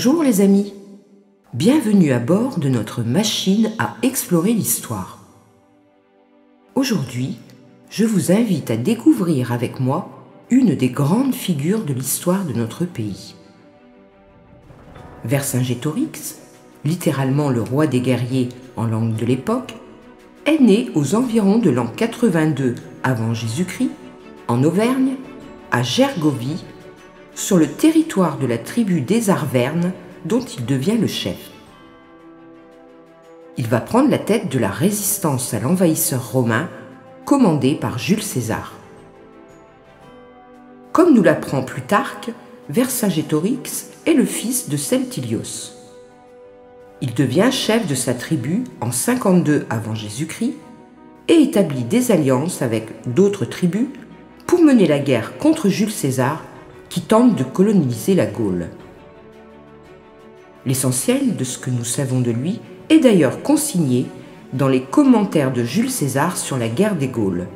Bonjour les amis, bienvenue à bord de notre machine à explorer l'histoire. Aujourd'hui, je vous invite à découvrir avec moi une des grandes figures de l'histoire de notre pays. Vercingétorix, littéralement le roi des guerriers en langue de l'époque, est né aux environs de l'an 82 avant Jésus-Christ, en Auvergne, à Gergovie, sur le territoire de la tribu des Arvernes dont il devient le chef. Il va prendre la tête de la résistance à l'envahisseur romain commandée par Jules César. Comme nous l'apprend Plutarque, Vercingétorix est le fils de Celtilios. Il devient chef de sa tribu en 52 avant Jésus-Christ et établit des alliances avec d'autres tribus pour mener la guerre contre Jules César qui tente de coloniser la Gaule. L'essentiel de ce que nous savons de lui est d'ailleurs consigné dans les commentaires de Jules César sur la guerre des Gaules.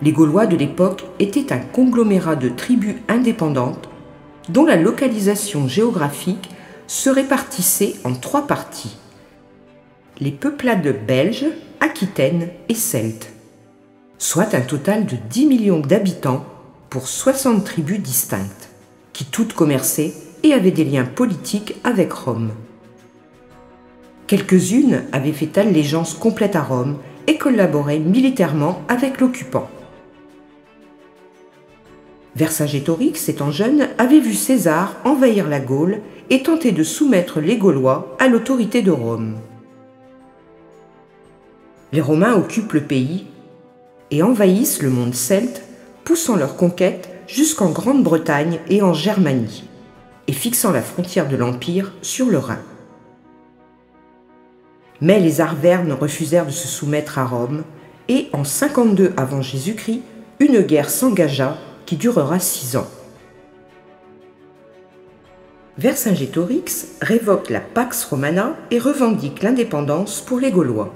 Les Gaulois de l'époque étaient un conglomérat de tribus indépendantes dont la localisation géographique se répartissait en 3 parties: les peuplades belges, aquitaines et celtes, soit un total de 10 millions d'habitants pour 60 tribus distinctes, qui toutes commerçaient et avaient des liens politiques avec Rome. Quelques-unes avaient fait allégeance complète à Rome et collaboraient militairement avec l'occupant. Vercingétorix, étant jeune, avait vu César envahir la Gaule et tenter de soumettre les Gaulois à l'autorité de Rome. Les Romains occupent le pays et envahissent le monde celte, poussant leur conquête jusqu'en Grande-Bretagne et en Germanie, et fixant la frontière de l'Empire sur le Rhin. Mais les Arvernes refusèrent de se soumettre à Rome, et en 52 avant Jésus-Christ, une guerre s'engagea qui durera 6 ans. Vercingétorix révoque la Pax Romana et revendique l'indépendance pour les Gaulois.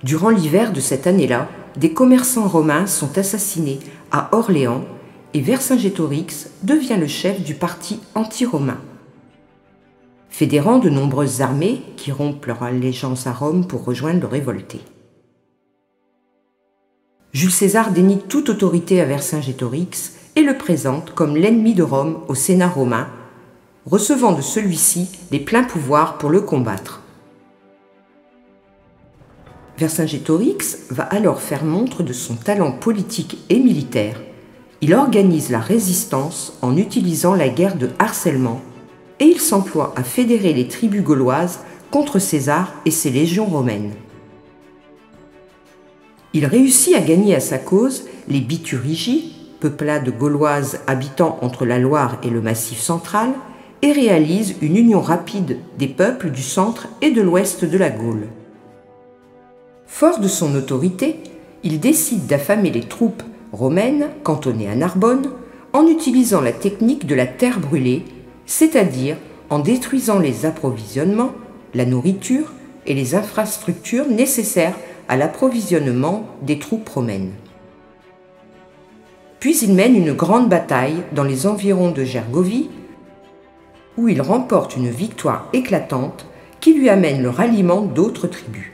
Durant l'hiver de cette année-là, des commerçants romains sont assassinés à Orléans et Vercingétorix devient le chef du parti anti-romain. Fédérant de nombreuses armées qui rompent leur allégeance à Rome pour rejoindre le révolté. Jules César dénie toute autorité à Vercingétorix et le présente comme l'ennemi de Rome au Sénat romain, recevant de celui-ci les pleins pouvoirs pour le combattre. Vercingétorix va alors faire montre de son talent politique et militaire. Il organise la résistance en utilisant la guerre de harcèlement et il s'emploie à fédérer les tribus gauloises contre César et ses légions romaines. Il réussit à gagner à sa cause les Biturigies, peuplades gauloises habitant entre la Loire et le Massif central, et réalise une union rapide des peuples du centre et de l'ouest de la Gaule. Fort de son autorité, il décide d'affamer les troupes romaines cantonnées à Narbonne en utilisant la technique de la terre brûlée, c'est-à-dire en détruisant les approvisionnements, la nourriture et les infrastructures nécessaires à l'approvisionnement des troupes romaines. Puis il mène une grande bataille dans les environs de Gergovie, où il remporte une victoire éclatante qui lui amène le ralliement d'autres tribus.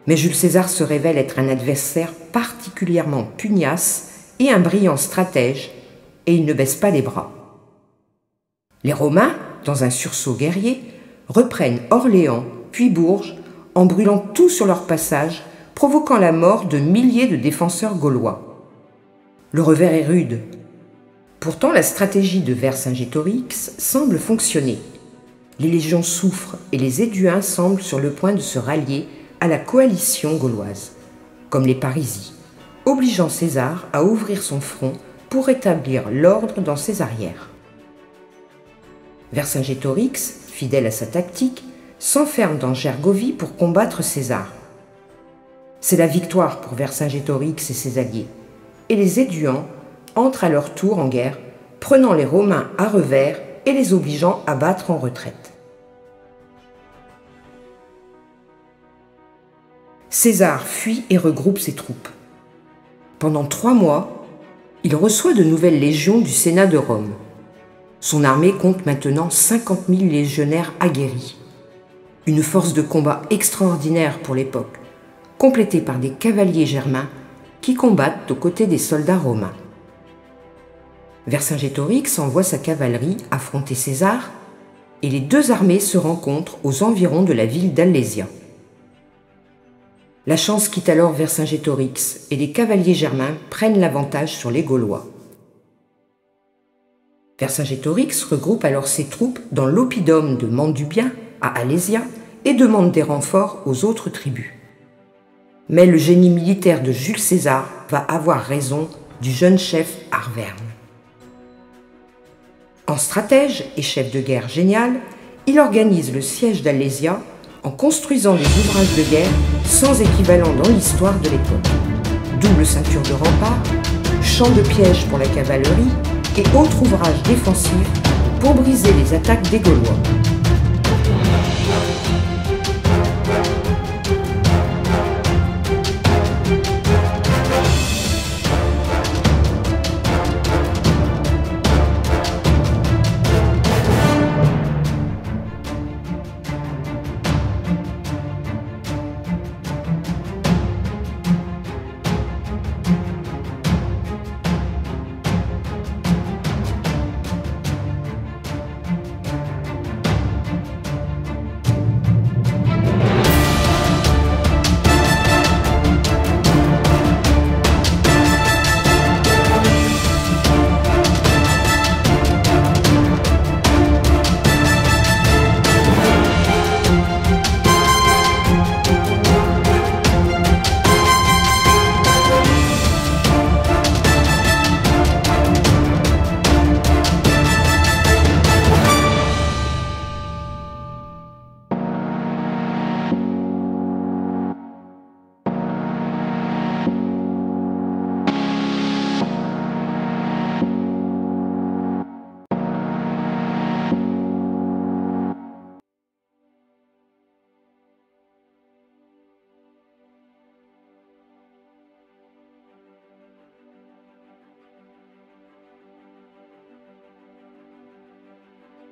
Mais Jules César se révèle être un adversaire particulièrement pugnace et un brillant stratège, et il ne baisse pas les bras. Les Romains, dans un sursaut guerrier, reprennent Orléans puis Bourges en brûlant tout sur leur passage, provoquant la mort de milliers de défenseurs gaulois. Le revers est rude. Pourtant, la stratégie de Vercingétorix semble fonctionner. Les légions souffrent et les Éduins semblent sur le point de se rallier à la coalition gauloise, comme les Parisis, obligeant César à ouvrir son front pour rétablir l'ordre dans ses arrières. Vercingétorix, fidèle à sa tactique, s'enferme dans Gergovie pour combattre César. C'est la victoire pour Vercingétorix et ses alliés, et les Éduans entrent à leur tour en guerre, prenant les Romains à revers et les obligeant à battre en retraite. César fuit et regroupe ses troupes. Pendant 3 mois, il reçoit de nouvelles légions du Sénat de Rome. Son armée compte maintenant 50 000 légionnaires aguerris. Une force de combat extraordinaire pour l'époque, complétée par des cavaliers germains qui combattent aux côtés des soldats romains. Vercingétorix envoie sa cavalerie affronter César et les deux armées se rencontrent aux environs de la ville d'Alésia. La chance quitte alors Vercingétorix et les cavaliers germains prennent l'avantage sur les Gaulois. Vercingétorix regroupe alors ses troupes dans l'oppidum de Mandubia à Alésia et demande des renforts aux autres tribus. Mais le génie militaire de Jules César va avoir raison du jeune chef Arverne. En stratège et chef de guerre génial, il organise le siège d'Alésia en construisant des ouvrages de guerre sans équivalent dans l'histoire de l'époque. Double ceinture de remparts, champ de pièges pour la cavalerie et autres ouvrages défensifs pour briser les attaques des Gaulois.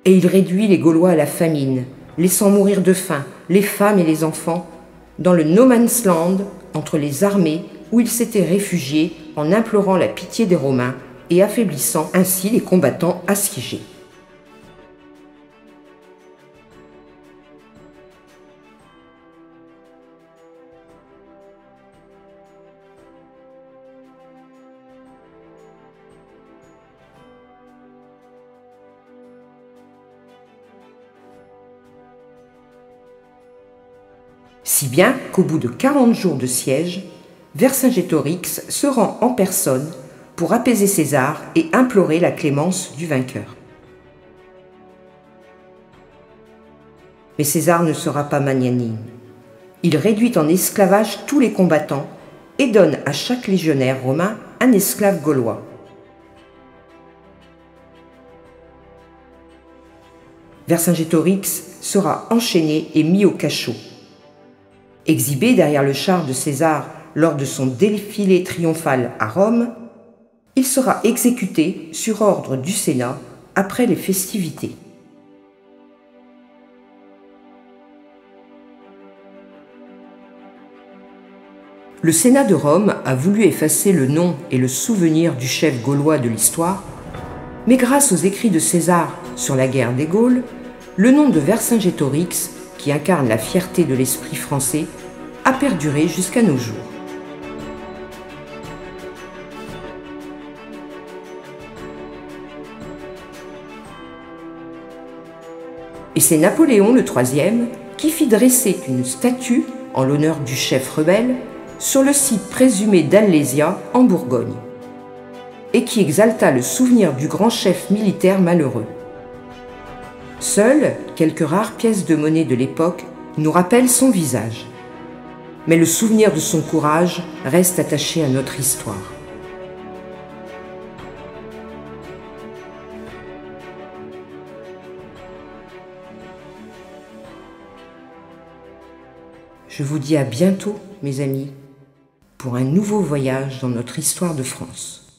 Et il réduit les Gaulois à la famine, laissant mourir de faim les femmes et les enfants dans le no man's land entre les armées où ils s'étaient réfugiés en implorant la pitié des Romains et affaiblissant ainsi les combattants assiégés. Si bien qu'au bout de 40 jours de siège, Vercingétorix se rend en personne pour apaiser César et implorer la clémence du vainqueur. Mais César ne sera pas magnanime. Il réduit en esclavage tous les combattants et donne à chaque légionnaire romain un esclave gaulois. Vercingétorix sera enchaîné et mis au cachot. Exhibé derrière le char de César lors de son défilé triomphal à Rome, il sera exécuté sur ordre du Sénat après les festivités. Le Sénat de Rome a voulu effacer le nom et le souvenir du chef gaulois de l'histoire, mais grâce aux écrits de César sur la guerre des Gaules, le nom de Vercingétorix, qui incarne la fierté de l'esprit français, a perduré jusqu'à nos jours. Et c'est Napoléon le IIIe qui fit dresser une statue en l'honneur du chef rebelle sur le site présumé d'Alésia en Bourgogne, et qui exalta le souvenir du grand chef militaire malheureux. Seules quelques rares pièces de monnaie de l'époque nous rappellent son visage. Mais le souvenir de son courage reste attaché à notre histoire. Je vous dis à bientôt, mes amis, pour un nouveau voyage dans notre histoire de France.